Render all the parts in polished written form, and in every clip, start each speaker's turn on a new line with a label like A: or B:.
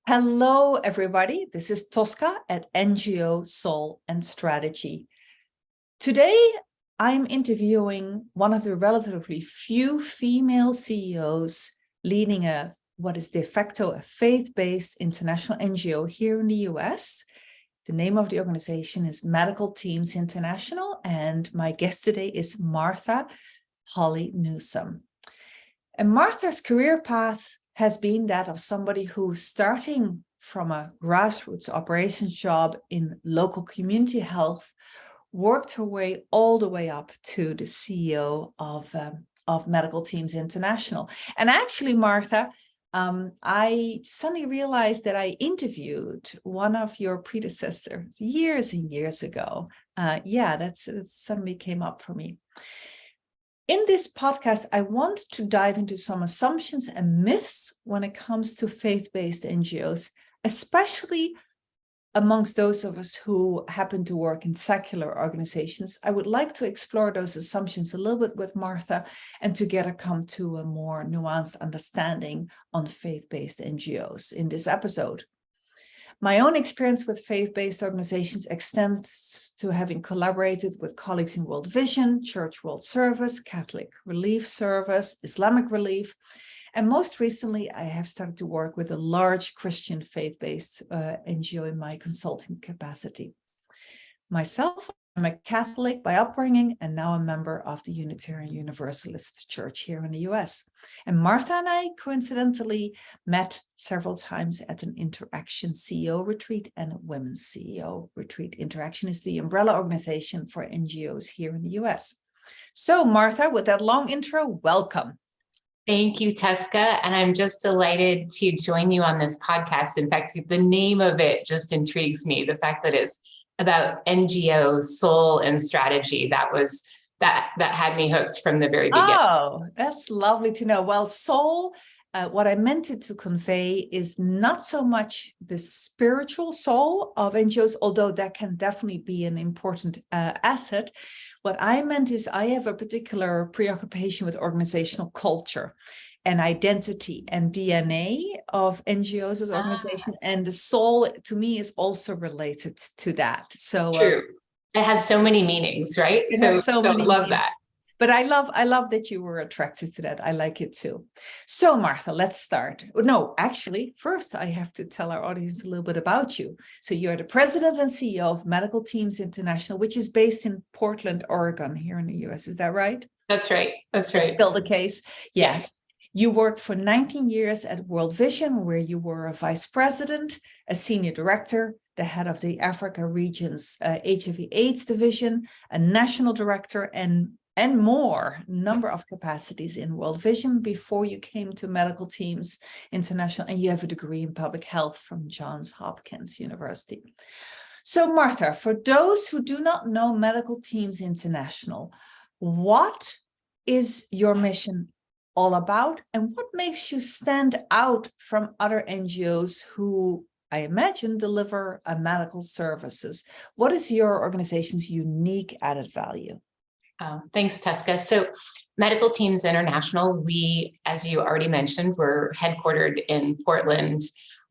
A: Hello, everybody. This is Tosca at NGO Soul and Strategy. Today, I'm interviewing one of the relatively few female CEOs leading what is de facto a faith-based international NGO here in the US. The name of the organization is Medical Teams International, and my guest today is Martha Holley Newsome. And Martha's career path has been that of somebody who, starting from a grassroots operations job in local community health, worked her way all the way up to the CEO of Medical Teams International. And actually, Martha, I suddenly realized that I interviewed one of your predecessors years and years ago. That suddenly came up for me. In this podcast, I want to dive into some assumptions and myths when it comes to faith-based NGOs, especially amongst those of us who happen to work in secular organizations. I would like to explore those assumptions a little bit with Martha and together come to a more nuanced understanding on faith-based NGOs in this episode. My own experience with faith-based organizations extends to having collaborated with colleagues in World Vision, Church World Service, Catholic Relief Service, Islamic Relief, and most recently, I have started to work with a large Christian faith-based NGO in my consulting capacity. Myself, I'm a Catholic by upbringing and now a member of the Unitarian Universalist Church here in the US. And Martha and I coincidentally met several times at an Interaction CEO retreat and a Women's CEO retreat. Interaction is the umbrella organization for NGOs here in the US. So Martha, with that long intro, welcome.
B: Thank you, Tosca. And I'm just delighted to join you on this podcast. In fact, the name of it just intrigues me. The fact that it's about NGOs, soul and strategy. That had me hooked from the very beginning.
A: Oh, that's lovely to know. Well, soul, what I meant it to convey is not so much the spiritual soul of NGOs, although that can definitely be an important asset. What I meant is I have a particular preoccupation with organizational culture and identity and DNA of NGOs as organization, and the soul to me is also related to that. So
B: true. It has so many meanings, right?
A: It has so many
B: love
A: meanings.
B: that.
A: But I love that you were attracted to that. I like it too. So Martha, let's start. No, actually, first I have to tell our audience a little bit about you. So you're the president and CEO of Medical Teams International, which is based in Portland, Oregon, here in the US. Is that right?
B: That's right. That's right.
A: It's still the case?
B: Yes.
A: You worked for 19 years at World Vision, where you were a vice president, a senior director, the head of the Africa region's HIV/AIDS division, a national director, and more number of capacities in World Vision before you came to Medical Teams International, and you have a degree in public health from Johns Hopkins University. So Martha, for those who do not know Medical Teams International, what is your mission all about, and what makes you stand out from other NGOs who, I imagine, deliver medical services? What is your organization's unique added value?
B: Thanks, Tosca. So Medical Teams International, we, as you already mentioned, we're headquartered in Portland,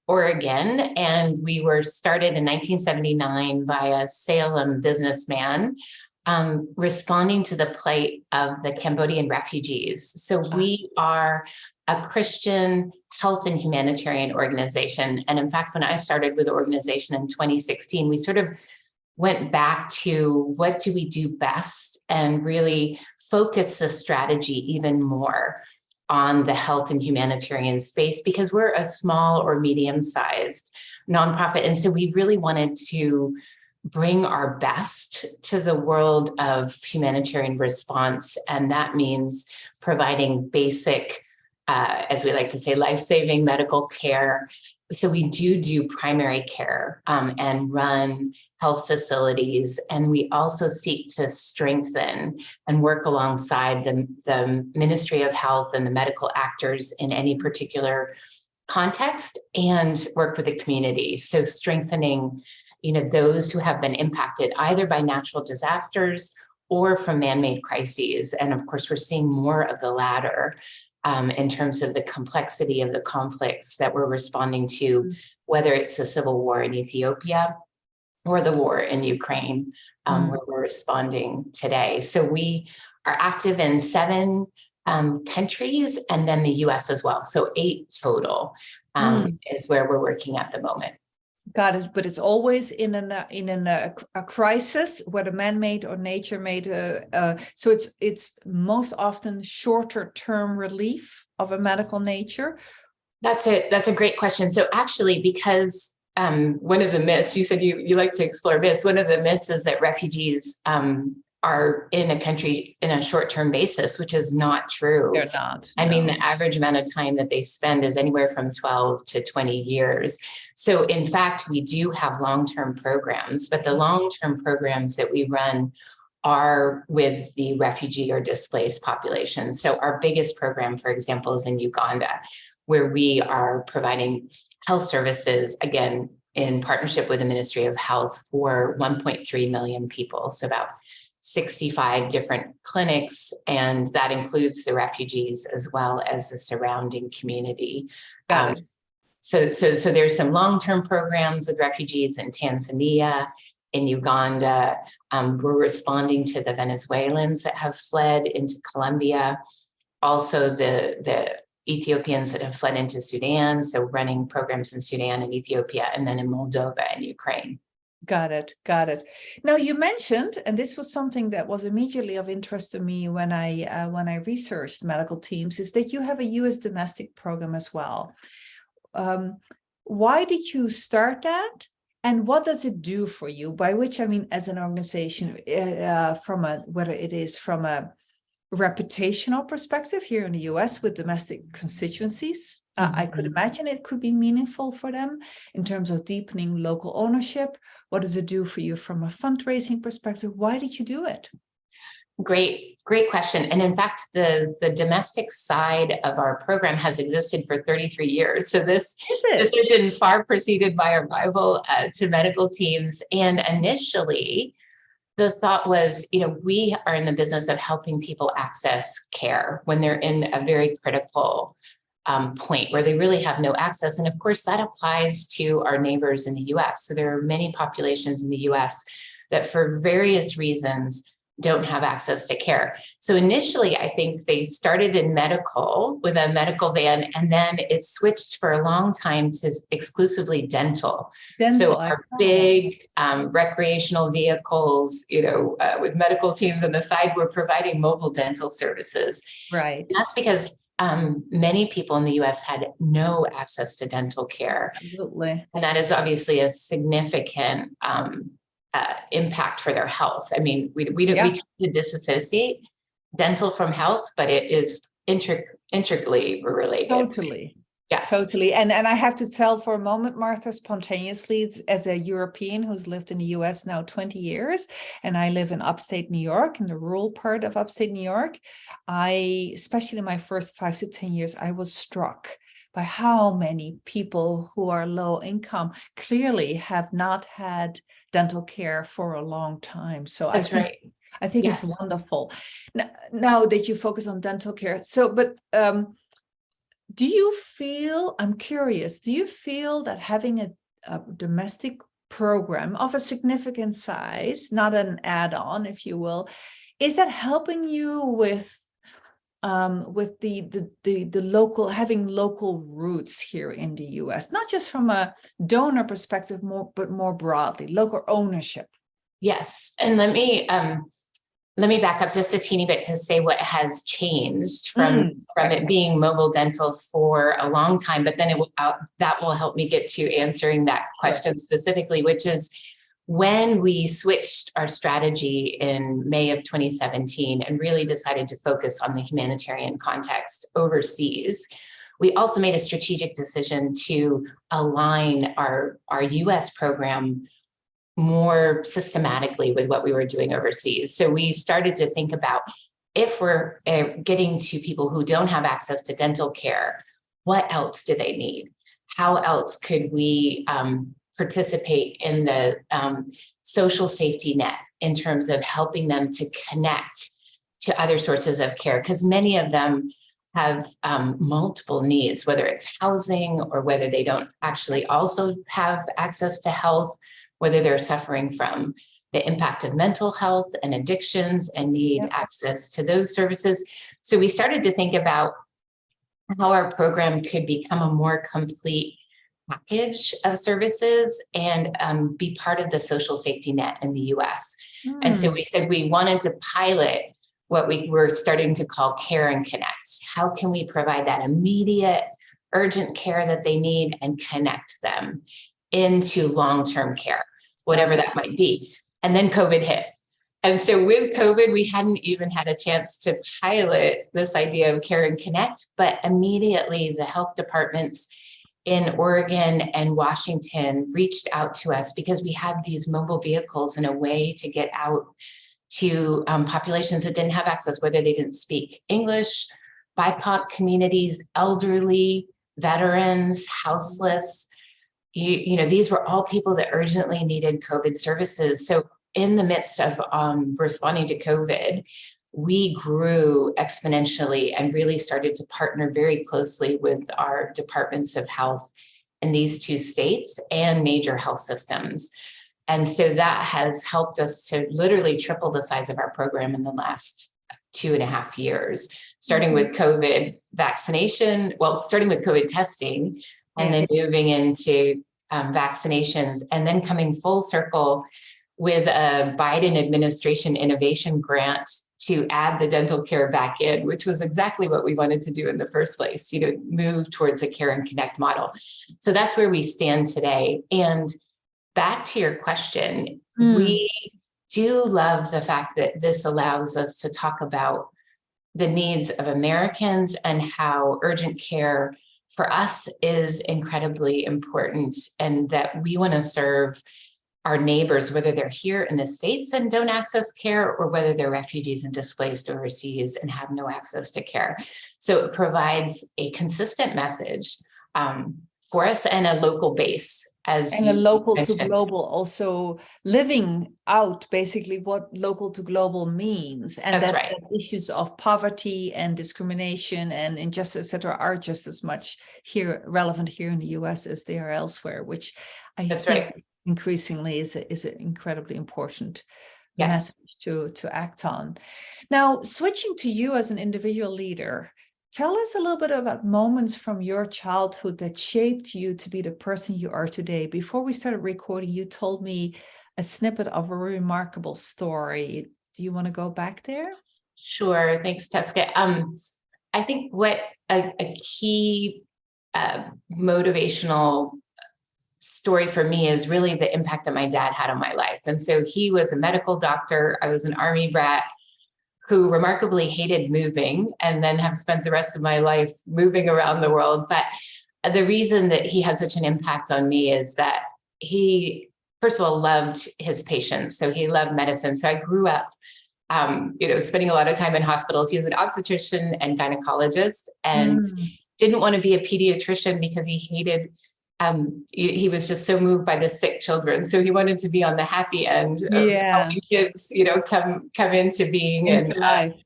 B: Oregon, and we were started in 1979 by a Salem businessman responding to the plight of the Cambodian refugees. So we are a Christian health and humanitarian organization. And in fact, when I started with the organization in 2016, we sort of went back to what do we do best and really focus the strategy even more on the health and humanitarian space, because we're a small or medium-sized nonprofit. And so we really wanted to bring our best to the world of humanitarian response. And that means providing basic, as we like to say, life-saving medical care. So we do primary care and run health facilities. And we also seek to strengthen and work alongside the Ministry of Health and the medical actors in any particular context, and work with the community. So strengthening those who have been impacted either by natural disasters or from man-made crises. And of course, we're seeing more of the latter in terms of the complexity of the conflicts that we're responding to, whether it's the civil war in Ethiopia or the war in Ukraine, where we're responding today. So we are active in 7 countries, and then the US as well. So 8 total is where we're working at the moment.
A: Got it, but it's always in a crisis, whether man-made or nature-made. So it's most often shorter-term relief of a medical nature.
B: That's a great question. So actually, because one of the myths, you said you like to explore myths. One of the myths is that refugees are in a country in a short-term basis, which is not true.
A: They're not.
B: I mean, the average amount of time that they spend is anywhere from 12 to 20 years. So in fact, we do have long-term programs, but the long-term programs that we run are with the refugee or displaced populations. So our biggest program, for example, is in Uganda, where we are providing health services, again, in partnership with the Ministry of Health for 1.3 million people. So about 65 different clinics, and that includes the refugees as well as the surrounding community. So there's some long-term programs with refugees in Tanzania, in Uganda. We're responding to the Venezuelans that have fled into Colombia, also the Ethiopians that have fled into Sudan, so running programs in Sudan and Ethiopia, and then in Moldova and Ukraine.
A: Got it. Now you mentioned, and this was something that was immediately of interest to me when I researched medical teams, is that you have a U.S. domestic program as well. Why did you start that, and what does it do for you? By which I mean, as an organization, whether it is from a reputational perspective here in the US with domestic constituencies, I could imagine it could be meaningful for them in terms of deepening local ownership. What does it do for you from a fundraising perspective? Why did you do it?
B: Great question. And in fact, the domestic side of our program has existed for 33 years. So this decision far preceded my arrival to medical teams. And initially, the thought was, we are in the business of helping people access care when they're in a very critical point where they really have no access. And of course, that applies to our neighbors in the US. So there are many populations in the US that for various reasons don't have access to care. So initially, I think they started in medical with a medical van, and then it switched for a long time to exclusively dental. So our big recreational vehicles, with medical teams on the side, we're providing mobile dental services.
A: Right.
B: And that's because many people in the US had no access to dental care.
A: Absolutely.
B: And that is obviously a significant impact for their health. I mean, we tend to disassociate dental from health, but it is intricately related.
A: Totally.
B: Yes.
A: Totally. And I have to tell for a moment, Martha, spontaneously, as a European who's lived in the US now 20 years, and I live in upstate New York, in the rural part of upstate New York, especially in my first 5 to 10 years, I was struck by how many people who are low income clearly have not had dental care for a long time. So I think it's wonderful. Now that you focus on dental care. So, but do you feel, I'm curious, do you feel that having a domestic program of a significant size, not an add-on, if you will, is that helping you with the local, having local roots here in the US, not just from a donor perspective, but more broadly, local ownership?
B: Yes, and let me back up just a teeny bit to say what has changed from it being mobile dental for a long time, but then that will help me get to answering that question specifically, which is when we switched our strategy in May of 2017 and really decided to focus on the humanitarian context overseas, we also made a strategic decision to align our US program more systematically with what we were doing overseas. So we started to think about, if we're getting to people who don't have access to dental care, what else do they need? How else could we participate in the social safety net in terms of helping them to connect to other sources of care? Because many of them have multiple needs, whether it's housing or whether they don't actually also have access to health, whether they're suffering from the impact of mental health and addictions and need access to those services. So we started to think about how our program could become a more complete package of services and be part of the social safety net in the US. And so we said we wanted to pilot what we were starting to call Care and Connect. How can we provide that immediate, urgent care that they need and connect them into long-term care, whatever that might be? And then COVID hit. And so with COVID, we hadn't even had a chance to pilot this idea of Care and Connect, but immediately the health departments in Oregon and Washington reached out to us because we had these mobile vehicles and a way to get out to populations that didn't have access, whether they didn't speak English, BIPOC communities, elderly, veterans, houseless. You know, these were all people that urgently needed COVID services. So in the midst of responding to COVID, we grew exponentially and really started to partner very closely with our departments of health in these two states and major health systems. And so that has helped us to literally triple the size of our program in the last 2.5 years, starting with COVID vaccination, starting with COVID testing, and then moving into vaccinations, and then coming full circle with a Biden administration innovation grant to add the dental care back in, which was exactly what we wanted to do in the first place, you know, move towards a Care and Connect model. So that's where we stand today. And back to your question, we do love the fact that this allows us to talk about the needs of Americans and how urgent care for us is incredibly important, and that we want to serve our neighbors, whether they're here in the States and don't access care, or whether they're refugees and displaced overseas and have no access to care. So it provides a consistent message for us and a local base. And
A: a local to global, also living out basically what local to global means. And that issues of poverty and discrimination and injustice, et cetera, are just as much relevant here in the US as they are elsewhere, which I think increasingly is an incredibly important message to act on. Now, switching to you as an individual leader, tell us a little bit about moments from your childhood that shaped you to be the person you are today. Before we started recording, you told me a snippet of a remarkable story. Do you want to go back there?
B: Sure. Thanks, Teska. I think what a key motivational story for me is really the impact that my dad had on my life. And so he was a medical doctor. I was an Army brat who remarkably hated moving, and then have spent the rest of my life moving around the world. But the reason that he had such an impact on me is that he, first of all, loved his patients. So he loved medicine. So I grew up, spending a lot of time in hospitals. He was an obstetrician and gynecologist, and didn't want to be a pediatrician because he hated, he was just so moved by the sick children. So he wanted to be on the happy end of helping kids, come into being into life.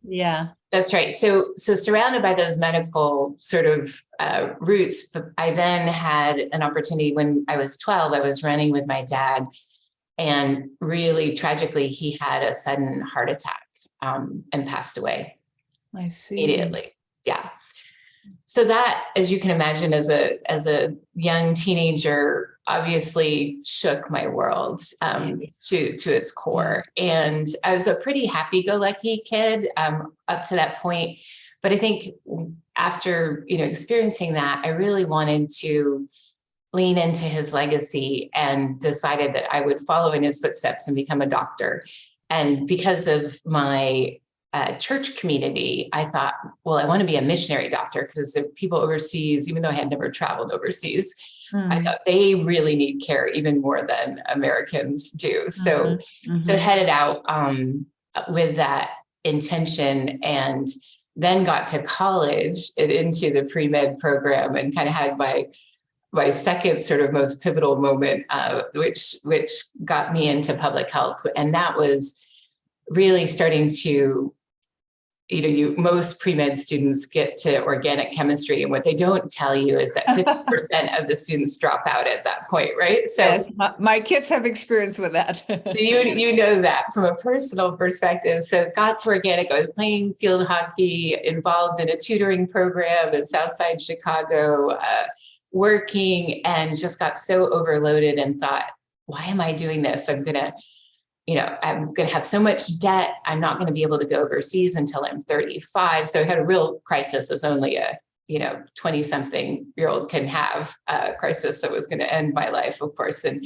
B: That's right. So surrounded by those medical sort of roots, but I then had an opportunity when I was 12, I was running with my dad, and really tragically, he had a sudden heart attack and passed away.
A: I see.
B: Immediately. Yeah. So that, as you can imagine, as a young teenager, obviously shook my world to its core. And I was a pretty happy-go-lucky kid up to that point. But I think after experiencing that, I really wanted to lean into his legacy and decided that I would follow in his footsteps and become a doctor. And because of my church community, I thought, well, I want to be a missionary doctor, because the people overseas, even though I had never traveled overseas, I thought they really need care even more than Americans do. So headed out with that intention, and then got to college and into the pre-med program, and kind of had my second sort of most pivotal moment, which got me into public health. And that was really starting to most pre-med students get to organic chemistry, and what they don't tell you is that 50% of the students drop out at that point, right? So
A: yes, my kids have experience with that.
B: so you know that from a personal perspective. So got to organic. I was playing field hockey, involved in a tutoring program in Southside Chicago, working, and just got so overloaded and thought, why am I doing this? I'm gonna have so much debt. I'm not going to be able to go overseas until I'm 35. So I had a real crisis, as only a 20-something-year-old can have a crisis that was going to end my life, of course, and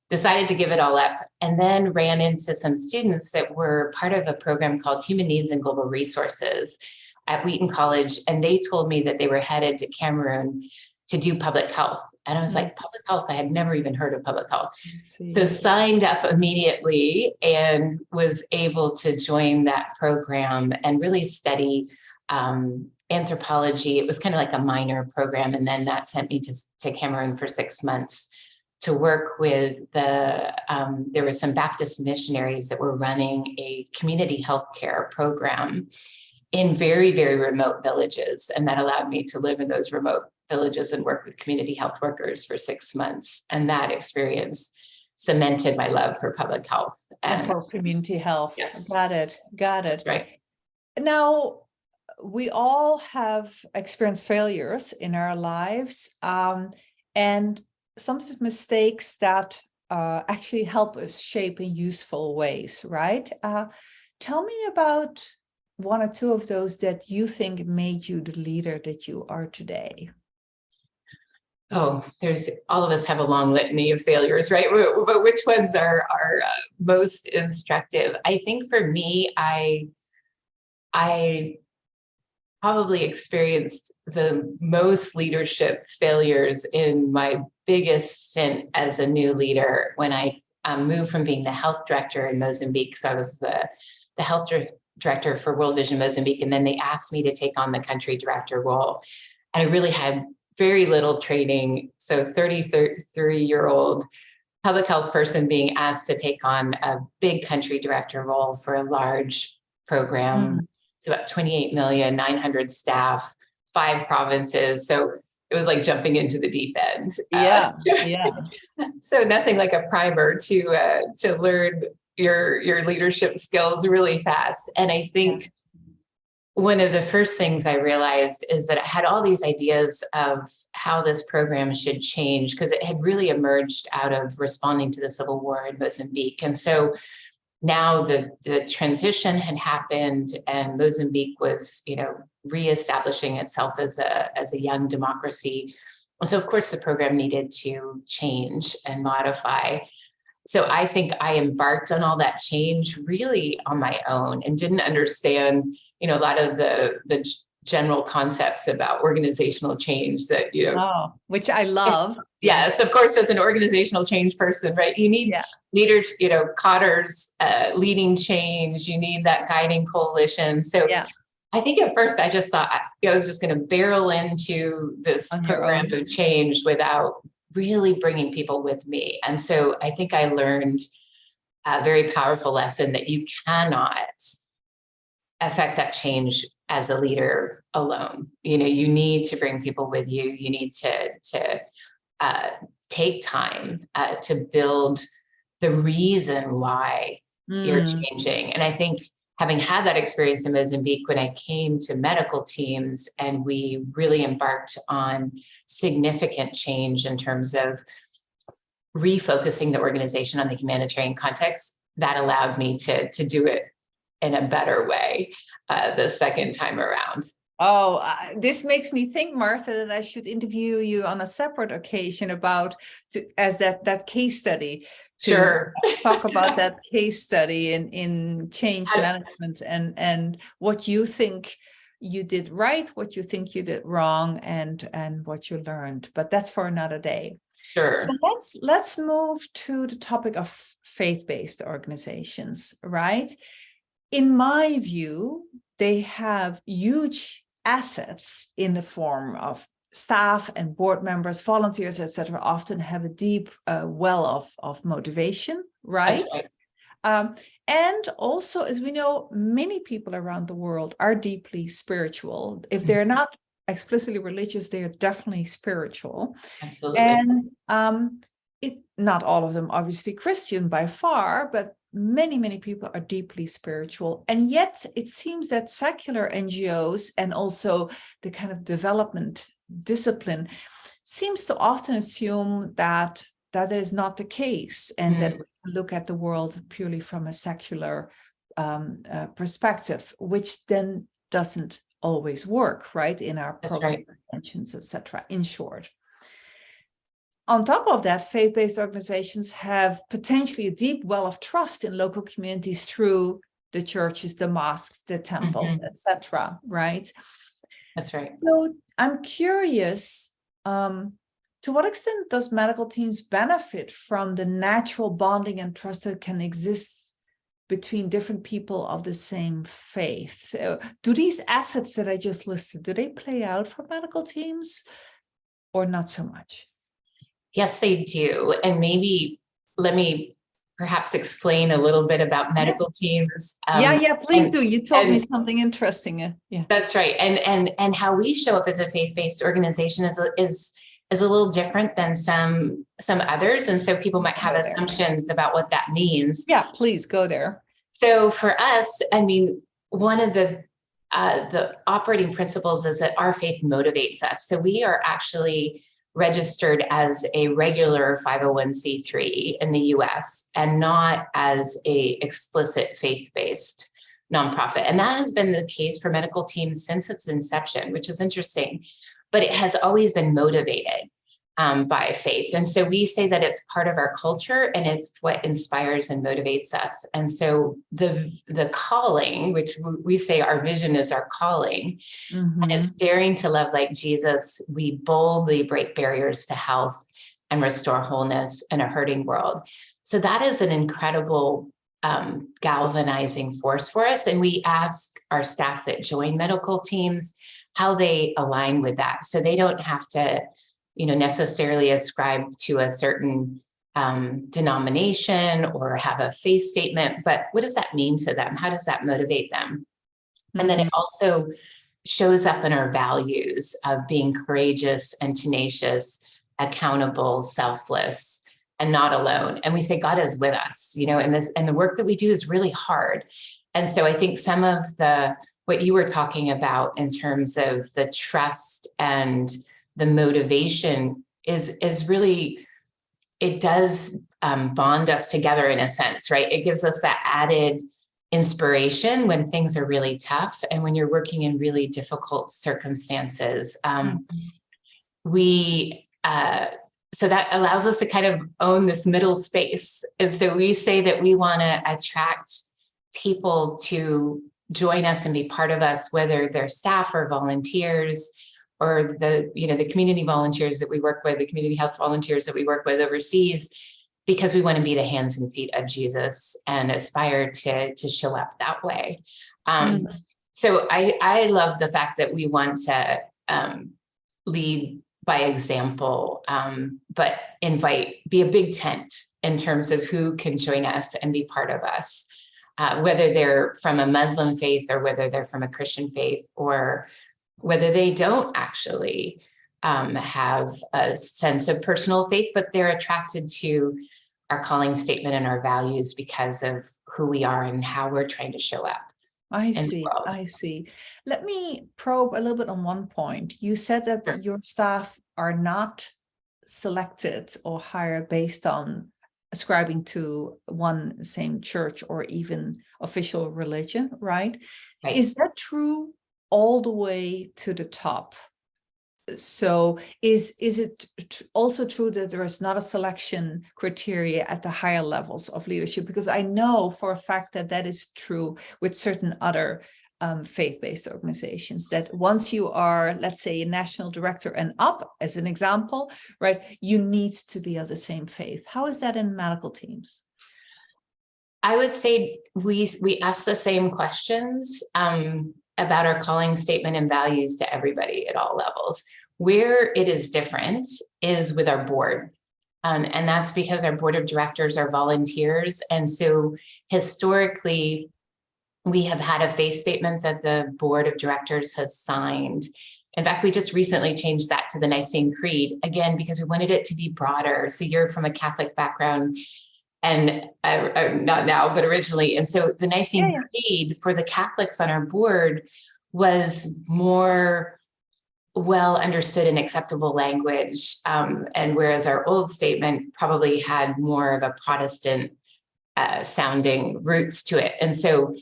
B: decided to give it all up. And then ran into some students that were part of a program called Human Needs and Global Resources at Wheaton College. And they told me that they were headed to Cameroon to do public health. And I was like, public health? I had never even heard of public health. So signed up immediately and was able to join that program and really study anthropology. It was kind of like a minor program. And then that sent me to Cameroon for 6 months to work with there were some Baptist missionaries that were running a community healthcare program in very, very remote villages. And that allowed me to live in those remote villages and work with community health workers for 6 months. And that experience cemented my love for public health.
A: And for community health.
B: Yes.
A: Got it.
B: That's right.
A: Now, we all have experienced failures in our lives, and sometimes mistakes that actually help us shape in useful ways, right? Tell me about one or two of those that you think made you the leader that you are today.
B: Oh, all of us have a long litany of failures, right? But which ones are most instructive? I think for me, I probably experienced the most leadership failures in my biggest stint as a new leader when I moved from being the health director in Mozambique. So I was the health director for World Vision Mozambique, and then they asked me to take on the country director role. And I really had very little training. So 33-year-old public health person being asked to take on a big country director role for a large program. It's about 28 million, 900 staff, 5 provinces. So it was like jumping into the deep end.
A: Yeah.
B: So nothing like a primer to learn your leadership skills really fast. And I think one of the first things I realized is that I had all these ideas of how this program should change, because it had really emerged out of responding to the civil war in Mozambique. And so now the transition had happened, and Mozambique was, reestablishing itself as a young democracy. So of course the program needed to change and modify. So I think I embarked on all that change really on my own and didn't understand, a lot of the general concepts about organizational change that,
A: which I love.
B: Yes, of course, as an organizational change person, right? You need leaders, cotters leading change. You need that guiding coalition. So I think at first I just thought I was just going to barrel into this program of change without really bringing people with me. And so I think I learned a very powerful lesson that you cannot affect that change as a leader alone. You need to bring people with you. You need to take time to build the reason why you're changing. And I think having had that experience in Mozambique, when I came to medical teams and we really embarked on significant change in terms of refocusing the organization on the humanitarian context, that allowed me to do it in a better way the second time around.
A: Oh, this makes me think, Martha, that I should interview you on a separate occasion as that case study.
B: Sure.
A: Talk about that case study in change management and what you think you did right, what you think you did wrong, and what you learned. But that's for another day.
B: Sure.
A: So let's move to the topic of faith-based organizations, right? In my view, they have huge assets in the form of staff and board members, volunteers, etc. Often have a deep well of motivation, right?
B: That's right.
A: And also, as we know, many people around the world are deeply spiritual. If they're not explicitly religious, they are definitely spiritual.
B: Absolutely.
A: And not all of them obviously Christian by far, but many people are deeply spiritual. And yet it seems that secular NGOs and also the kind of development discipline seems to often assume that that is not the case, and that we look at the world purely from a secular perspective, which then doesn't always work, right, in our program interventions, etc. In short. On top of that, faith-based organizations have potentially a deep well of trust in local communities through the churches, the mosques, the temples, etc. Right?
B: That's right.
A: So I'm curious, to what extent does medical teams benefit from the natural bonding and trust that can exist between different people of the same faith? Do these assets that I just listed, do they play out for medical teams or not so much?
B: Yes, they do. And maybe let me perhaps explain a little bit about medical teams.
A: Please do. You told me something interesting. Yeah,
B: that's right. And how we show up as a faith-based organization is a little different than some others. And so people might have assumptions about what that means.
A: Yeah, please go there.
B: So for us, I mean, one of the operating principles is that our faith motivates us. So we are actually registered as a regular 501c3 in the US and not as a explicit faith-based nonprofit. And that has been the case for medical teams since its inception, which is interesting, but it has always been motivated by faith. And so we say that it's part of our culture and it's what inspires and motivates us. And so the calling, which we say our vision is our calling, and it's daring to love like Jesus, we boldly break barriers to health and restore wholeness in a hurting world. So that is an incredible galvanizing force for us. And we ask our staff that join medical teams how they align with that. So they don't have to, necessarily ascribe to a certain denomination or have a faith statement, but what does that mean to them? How does that motivate them? And then it also shows up in our values of being courageous and tenacious, accountable, selfless, and not alone. And we say God is with us, and the work that we do is really hard. And so I think some of what you were talking about in terms of the trust and the motivation is really, it does bond us together in a sense, right? It gives us that added inspiration when things are really tough and when you're working in really difficult circumstances. So that allows us to kind of own this middle space. And so we say that we want to attract people to join us and be part of us, whether they're staff or volunteers, or the community volunteers that we work with, the community health volunteers that we work with overseas, because we want to be the hands and feet of Jesus and aspire to show up that way. So I love the fact that we want to lead by example, but be a big tent in terms of who can join us and be part of us, whether they're from a Muslim faith or whether they're from a Christian faith, or whether they don't actually have a sense of personal faith, but they're attracted to our calling statement and our values because of who we are and how we're trying to show up.
A: I see. Let me probe a little bit on one point. You said that your staff are not selected or hired based on ascribing to one same church or even official religion, right? Is that true all the way to the top? So is it also true that there is not a selection criteria at the higher levels of leadership? Because I know for a fact that is true with certain other faith-based organizations, that once you are, let's say, a national director and up, as an example, right, you need to be of the same faith. How is that in medical teams?
B: I would say we ask the same questions about our calling statement and values to everybody at all levels. Where it is different is with our board. And that's because our board of directors are volunteers. And so historically, we have had a faith statement that the board of directors has signed. In fact, we just recently changed that to the Nicene Creed, again, because we wanted it to be broader. So you're from a Catholic background, and not now, but originally. And so the Nicene Creed for the Catholics on our board was more well understood and acceptable language. And whereas our old statement probably had more of a Protestant sounding roots to it. And so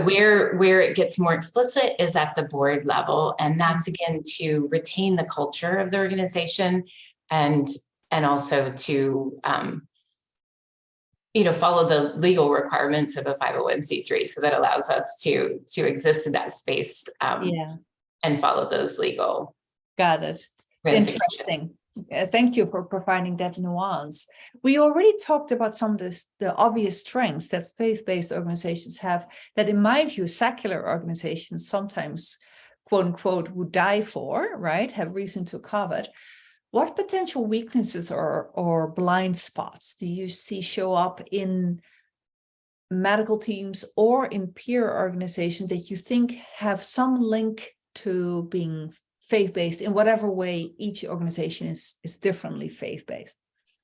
B: where it gets more explicit is at the board level. And that's again to retain the culture of the organization and also to follow the legal requirements of a 501c3. So that allows us to exist in that space and follow those legal.
A: Got it. Interesting. Thank you for providing that nuance. We already talked about some of the obvious strengths that faith-based organizations have that, in my view, secular organizations sometimes, quote unquote, would die for, right? Have reason to covet. What potential weaknesses or blind spots do you see show up in medical teams or in peer organizations that you think have some link to being faith-based in whatever way each organization is differently faith-based?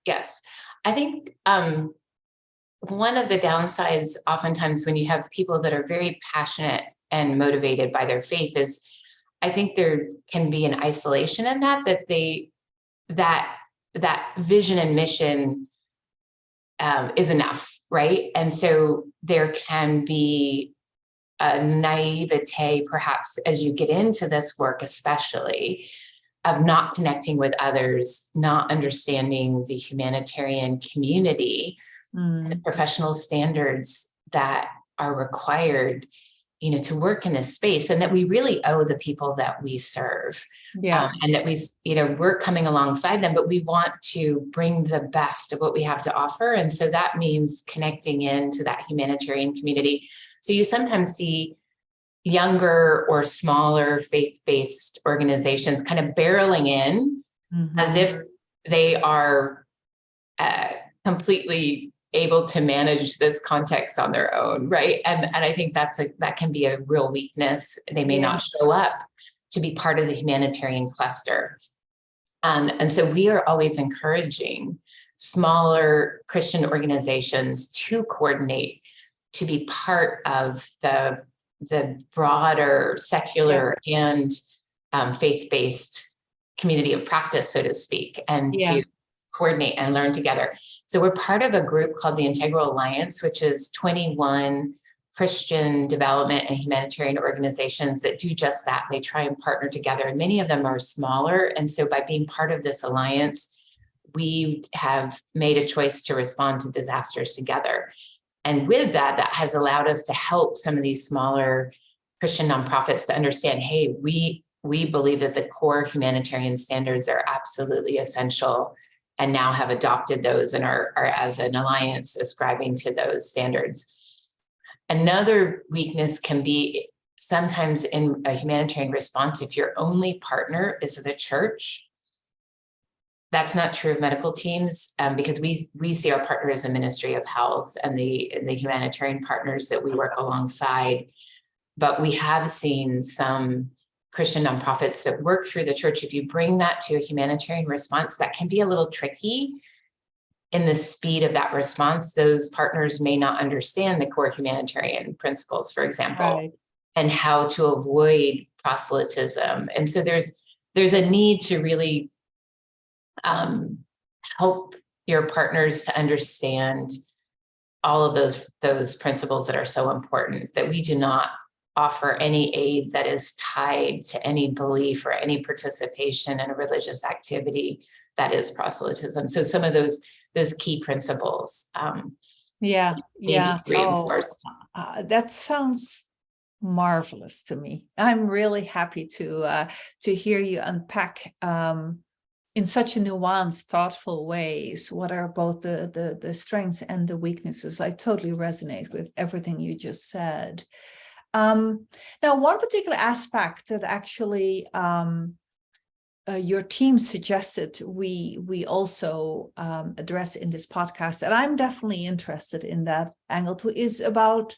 B: Yes, I think one of the downsides oftentimes when you have people that are very passionate and motivated by their faith is I think there can be an isolation in that vision and mission is enough, right? And so there can be a naivete, perhaps, as you get into this work, especially, of not connecting with others, not understanding the humanitarian community, the professional standards that are required, to work in this space, and that we really owe the people that we serve. And that we're coming alongside them, but we want to bring the best of what we have to offer. And so that means connecting into that humanitarian community. So you sometimes see younger or smaller faith-based organizations kind of barreling in as if they are completely able to manage this context on their own, right? And I think that can be a real weakness. They may not show up to be part of the humanitarian cluster. And so we are always encouraging smaller Christian organizations to coordinate, to be part of the broader secular and faith-based community of practice, so to speak, and to coordinate and learn together. So we're part of a group called the Integral Alliance, which is 21 Christian development and humanitarian organizations that do just that. They try and partner together, and many of them are smaller. And so by being part of this alliance, we have made a choice to respond to disasters together. And with that has allowed us to help some of these smaller Christian nonprofits to understand, hey, we believe that the core humanitarian standards are absolutely essential, and now have adopted those and are as an alliance ascribing to those standards. Another weakness can be sometimes in a humanitarian response, if your only partner is the church. That's not true of medical teams, because we see our partner as the Ministry of Health and the humanitarian partners that we work alongside. But we have seen some Christian nonprofits that work through the church. If you bring that to a humanitarian response, that can be a little tricky in the speed of that response. Those partners may not understand the core humanitarian principles, for example, and how to avoid proselytism. And so there's a need to really help your partners to understand all of those principles that are so important, that we do not offer any aid that is tied to any belief or any participation in a religious activity that is proselytism. So some of those key principles need to be reinforced.
A: That sounds marvelous to me. I'm really happy to hear you unpack in such a nuanced, thoughtful ways what are both the strengths and the weaknesses. I totally resonate with everything you just said. Now, one particular aspect that actually your team suggested we also address in this podcast, and I'm definitely interested in that angle too, is about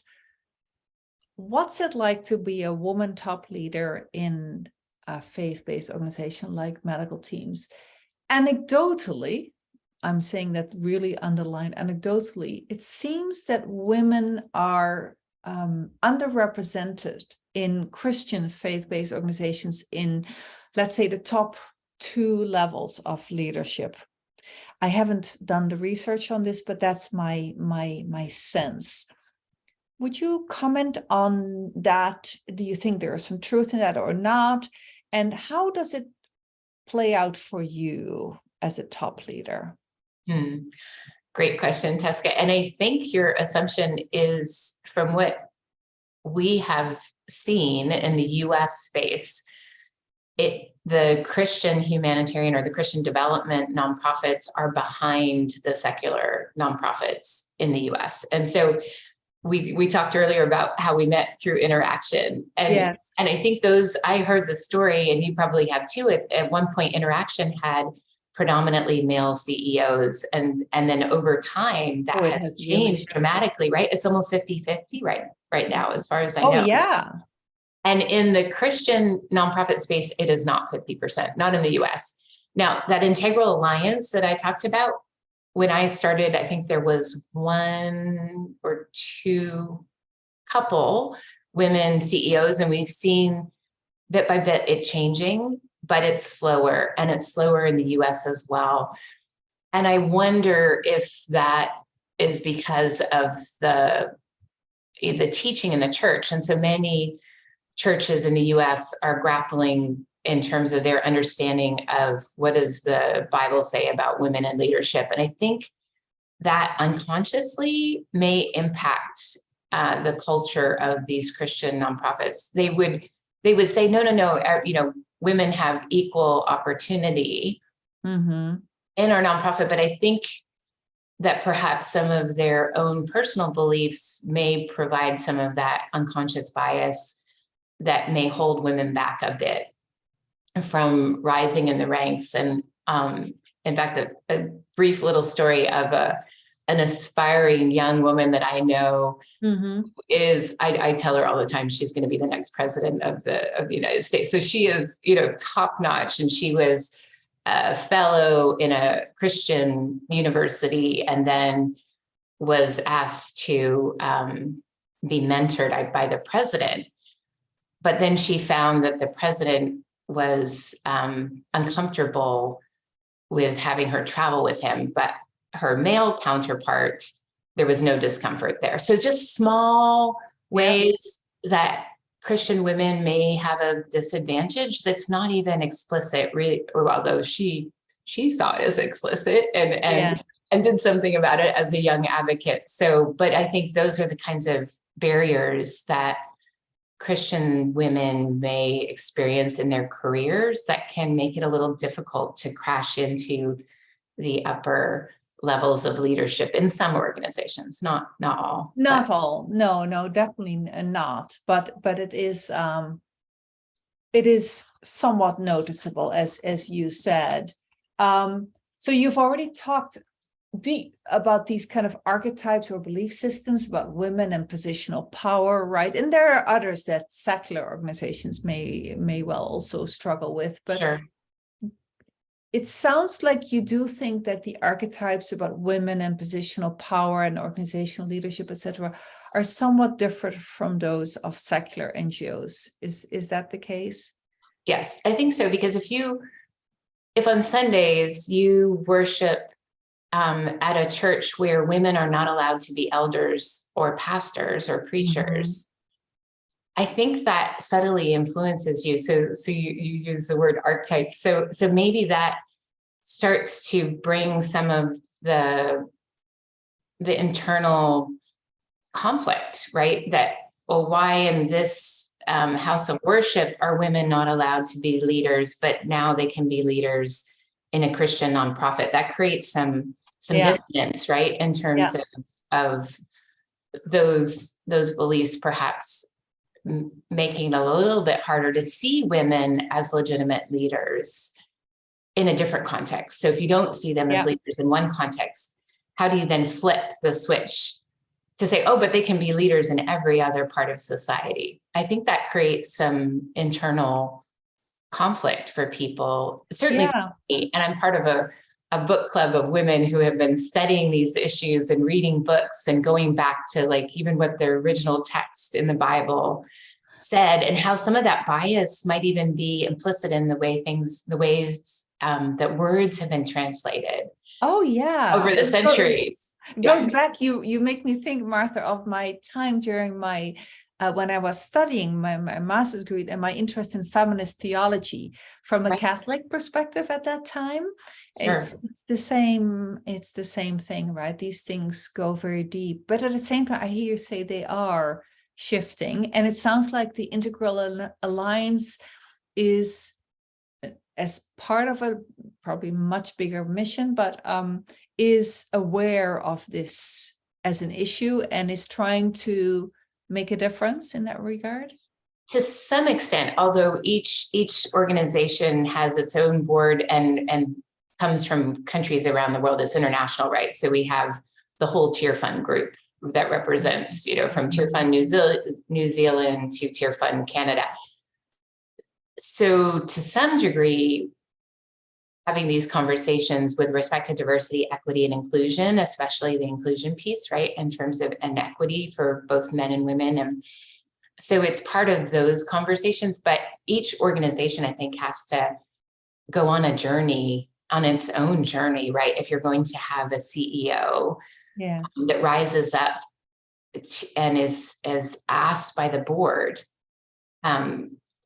A: what's it like to be a woman top leader in a faith-based organization like medical teams. Anecdotally, I'm saying that really underlined, anecdotally, it seems that women are underrepresented in Christian faith-based organizations in, let's say, the top 2 levels of leadership. I haven't done the research on this, but that's my sense. Would you comment on that? Do you think there is some truth in that or not? And how does it play out for you as a top leader?
B: Great question, Tesca. And I think your assumption is, from what we have seen in the US space, the Christian humanitarian or the Christian development nonprofits are behind the secular nonprofits in the US. And so we talked earlier about how we met through interaction. And,
A: yes.
B: And I think I heard the story, and you probably have too, at one point Interaction had predominantly male CEOs. And then over time that has changed dramatically, right? It's almost 50-50 right now, as far as I know.
A: Oh, yeah.
B: And in the Christian nonprofit space, it is not 50%, not in the US. Now, that Integral Alliance that I talked about, when I started, I think there was 1 or 2 couple women CEOs, and we've seen bit by bit it changing, but it's slower, and it's slower in the US as well. And I wonder if that is because of the teaching in the church. And so many churches in the US are grappling in terms of their understanding of what does the Bible say about women in leadership. And I think that unconsciously may impact the culture of these Christian nonprofits. They would say, no, women have equal opportunity in our nonprofit. But I think that perhaps some of their own personal beliefs may provide some of that unconscious bias that may hold women back a bit from rising in the ranks. And in fact, a brief little story of an aspiring young woman that I know is, I tell her all the time, she's going to be the next president of the United States. So she is, top notch. And she was a fellow in a Christian university, and then was asked to be mentored by the president. But then she found that the president was uncomfortable with having her travel with him, but her male counterpart, there was no discomfort there. So just small ways that Christian women may have a disadvantage that's not even explicit, really, or although she saw it as explicit and did something about it as a young advocate. So, but I think those are the kinds of barriers that Christian women may experience in their careers that can make it a little difficult to crash into the upper levels of leadership in some organizations, not all.
A: Not all. No, definitely not. But it is somewhat noticeable, as you said. So you've already talked deep about these kind of archetypes or belief systems about women and positional power, right? And there are others that secular organizations may well also struggle with, but
B: sure.
A: It sounds like you do think that the archetypes about women and positional power and organizational leadership, etc., are somewhat different from those of secular NGOs. Is that the case?
B: Yes, I think so. Because if on Sundays you worship at a church where women are not allowed to be elders or pastors or preachers, I think that subtly influences you. So you use the word archetype. So maybe that starts to bring some of the internal conflict, right? That, well, why in this house of worship are women not allowed to be leaders, but now they can be leaders in a Christian nonprofit? That creates some dissonance, right? In terms of those beliefs, perhaps making it a little bit harder to see women as legitimate leaders in a different context. So if you don't see them as leaders in one context, how do you then flip the switch to say, oh, but they can be leaders in every other part of society? I think that creates some internal conflict for people, certainly for me. And I'm part of a book club of women who have been studying these issues and reading books and going back to like even what their original text in the Bible said, and how some of that bias might even be implicit in the ways that words have been translated.
A: Oh yeah,
B: over the centuries.
A: It goes back. You make me think, Martha, of my time during my when I was studying my master's degree and my interest in feminist theology from a Catholic perspective at that time. It's the same. It's the same thing, right? These things go very deep, but at the same time, I hear you say they are shifting, and it sounds like the Integral Alliance is, as part of a probably much bigger mission, but is aware of this as an issue and is trying to make a difference in that regard?
B: To some extent, although each organization has its own board and comes from countries around the world. It's international, right? So we have the whole Tier Fund group that represents, from Tier Fund New Zealand to Tier Fund Canada. So to some degree, having these conversations with respect to diversity, equity, and inclusion, especially the inclusion piece, right, in terms of inequity for both men and women. And so it's part of those conversations, but each organization, I think, has to go on a journey, on its own journey, right? If you're going to have a CEO that rises up and is asked by the board,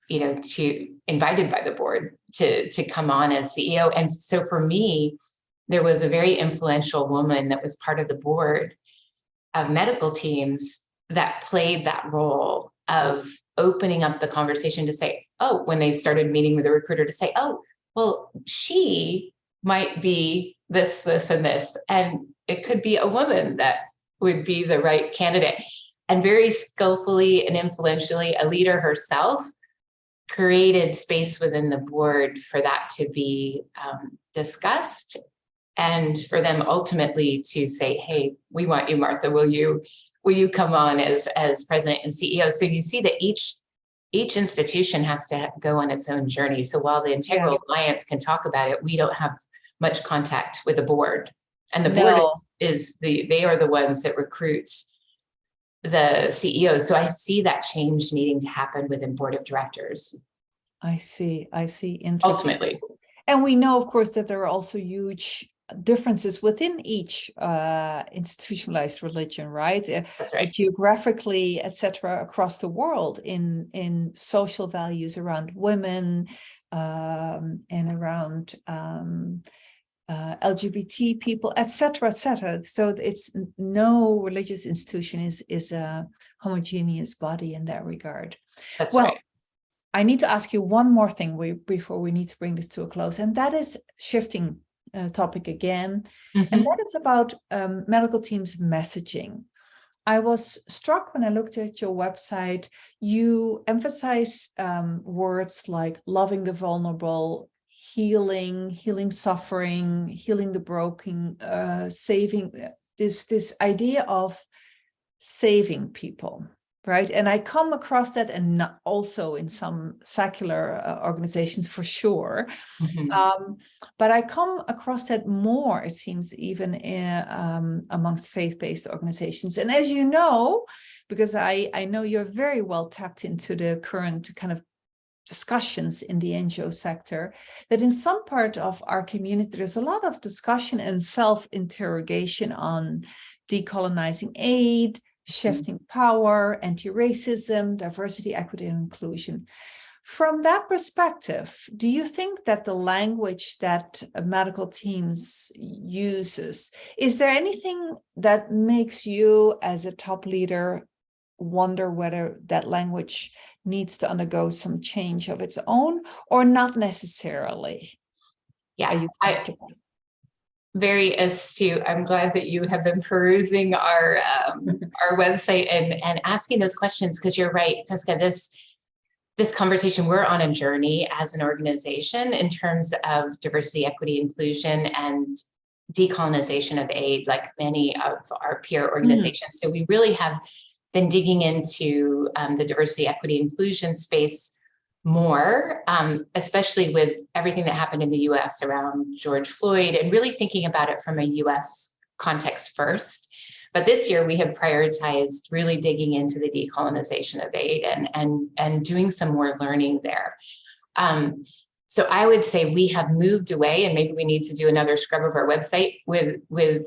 B: invited by the board to come on as CEO. And so for me, there was a very influential woman that was part of the board of medical teams that played that role of opening up the conversation to say, oh, when they started meeting with the recruiter, to say, oh, well, she might be this, and this, and it could be a woman that would be the right candidate. And very skillfully and influentially, a leader herself created space within the board for that to be discussed, and for them ultimately to say, hey, we want you, Martha, will you come on as president and CEO? So you see that each institution has to go on its own journey. So while the Integral Alliance can talk about it, we don't have much contact with the board. And the board they are the ones that recruit the CEOs. So I see that change needing to happen within board of directors.
A: I see. Interesting.
B: Ultimately.
A: And we know, of course, that there are also huge differences within each institutionalized religion, right?
B: That's right.
A: Geographically, etc., across the world in social values around women and around LGBT people, etc., etc. So it's no religious institution is a homogeneous body in that regard.
B: That's right.
A: I need to ask you one more thing before we need to bring this to a close, and that is shifting topic again, and that is about medical teams messaging. I was struck when I looked at your website. You emphasize words like loving the vulnerable, healing suffering, healing the broken, saving, this idea of saving people, right? And I come across that, and also in some secular organizations for sure, but I come across that more, it seems, even amongst faith-based organizations. And as you know, because I know you're very well tapped into the current kind of discussions in the NGO sector, that in some part of our community, there's a lot of discussion and self-interrogation on decolonizing aid, shifting power, anti-racism, diversity, equity, and inclusion. From that perspective, do you think that the language that medical teams uses, is there anything that makes you as a top leader wonder whether that language needs to undergo some change of its own, or not necessarily?
B: Yeah,
A: are you comfortable?
B: Very astute. I'm glad that you have been perusing our website and asking those questions, because you're right, Tosca, this conversation, we're on a journey as an organization in terms of diversity, equity, inclusion, and decolonization of aid, like many of our peer organizations. So we really have been digging into the diversity, equity, inclusion space more, especially with everything that happened in the US around George Floyd, and really thinking about it from a US context first. But this year we have prioritized really digging into the decolonization of aid and doing some more learning there. So I would say we have moved away, and maybe we need to do another scrub of our website with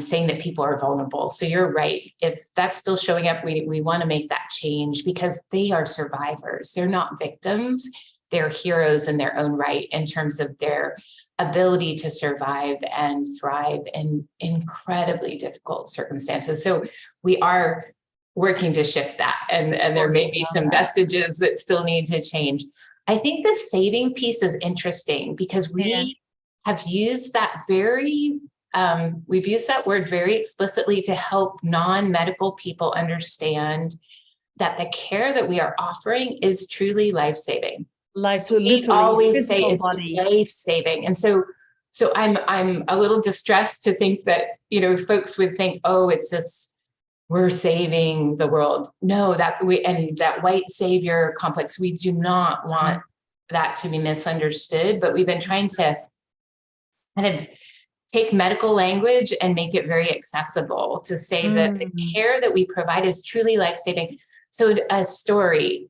B: saying that people are vulnerable. So you're right. If that's still showing up, we want to make that change, because they are survivors. They're not victims. They're heroes in their own right in terms of their ability to survive and thrive in incredibly difficult circumstances. So we are working to shift that, and there may be some vestiges that still need to change. I think the saving piece is interesting, because we have used that we've used that word very explicitly to help non-medical people understand that the care that we are offering is truly life-saving.
A: So
B: we always say it's
A: body.
B: life-saving. And so I'm a little distressed to think that, folks would think, oh, it's this, we're saving the world. No, that white savior complex, we do not want that to be misunderstood, but we've been trying to kind of take medical language and make it very accessible to say that the care that we provide is truly life-saving. So a story,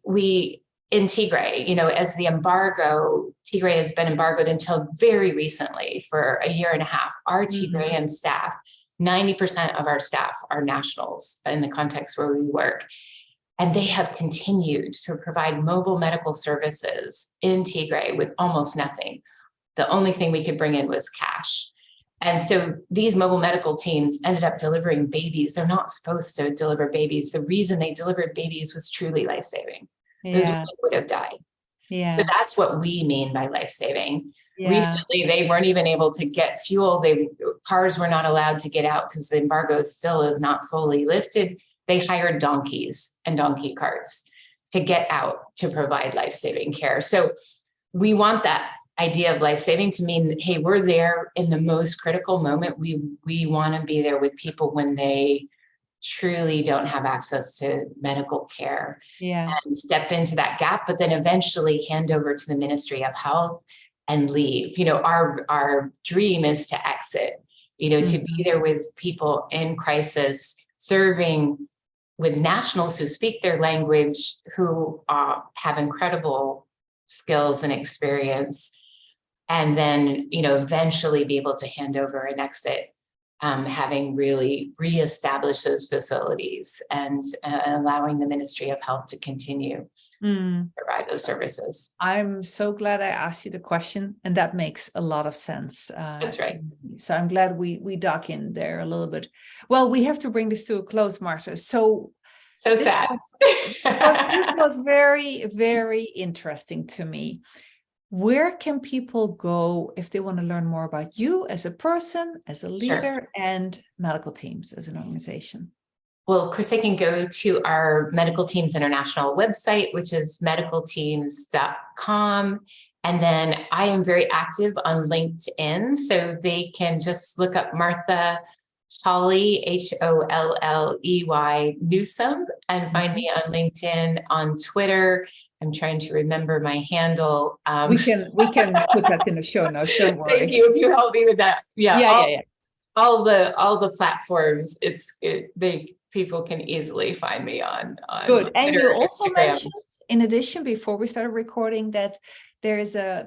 B: in Tigray, as the embargo, Tigray has been embargoed until very recently for a year and a half. Our Tigrayan staff, 90% of our staff are nationals in the context where we work. And they have continued to provide mobile medical services in Tigray with almost nothing. The only thing we could bring in was cash. And so these mobile medical teams ended up delivering babies. They're not supposed to deliver babies. The reason they delivered babies was truly life-saving. Those women would have died. So that's what we mean by life-saving. Recently, they weren't even able to get fuel. Cars were not allowed to get out because the embargo still is not fully lifted. They hired donkeys and donkey carts to get out to provide life-saving care. So we want that idea of life-saving to mean, hey, we're there in the most critical moment. We want to be there with people when they truly don't have access to medical care, and step into that gap, but then eventually hand over to the Ministry of Health and leave. Our dream is to exit, to be there with people in crisis, serving with nationals who speak their language, who have incredible skills and experience, and then, eventually be able to hand over and exit, having really reestablished those facilities and allowing the Ministry of Health to continue to provide those services.
A: I'm so glad I asked you the question, and that makes a lot of sense.
B: That's right.
A: So I'm glad we dug in there a little bit. Well, we have to bring this to a close, Martha. So
B: sad.
A: This was very, very interesting to me. Where can people go if they want to learn more about you as a person, as a leader, and medical teams as an organization?
B: Well, of course, they can go to our Medical Teams International website, which is medicalteams.com. And then I am very active on LinkedIn, so they can just look up Martha Holley, Holley Newsome, and find me on LinkedIn, on Twitter. I'm trying to remember my handle.
A: We can put that in the show notes. Don't worry.
B: Thank you if you help me with that. All the platforms. People can easily find me on
A: Good. And
B: Twitter,
A: you also
B: Instagram.
A: mentioned, in addition, before we started recording, that there was a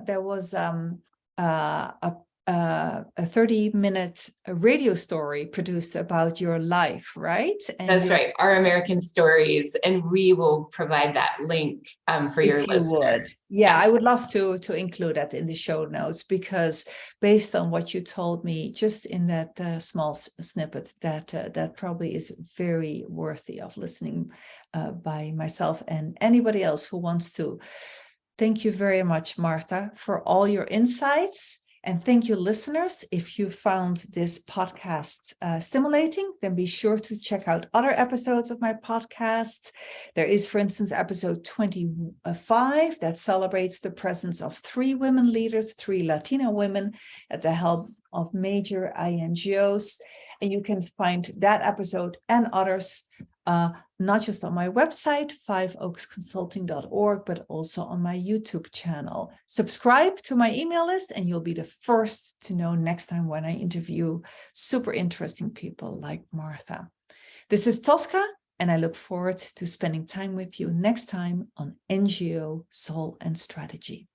A: 30-minute radio story produced about your life, right? And
B: that's right, Our American Stories, and we will provide that link for your listeners.
A: I would love to include that in the show notes, because based on what you told me just in that small snippet, that probably is very worthy of listening by myself and anybody else who wants to. Thank you very much, Martha, for all your insights And thank you, listeners. If you found this podcast stimulating, then be sure to check out other episodes of my podcast. There is, for instance, episode 25 that celebrates the presence of 3 women leaders, 3 Latina women at the help of major NGOs. And you can find that episode and others not just on my website, 5oaksconsulting.org, but also on my YouTube channel. Subscribe to my email list and you'll be the first to know next time when I interview super interesting people like Martha. This is Tosca, and I look forward to spending time with you next time on NGO Soul and Strategy.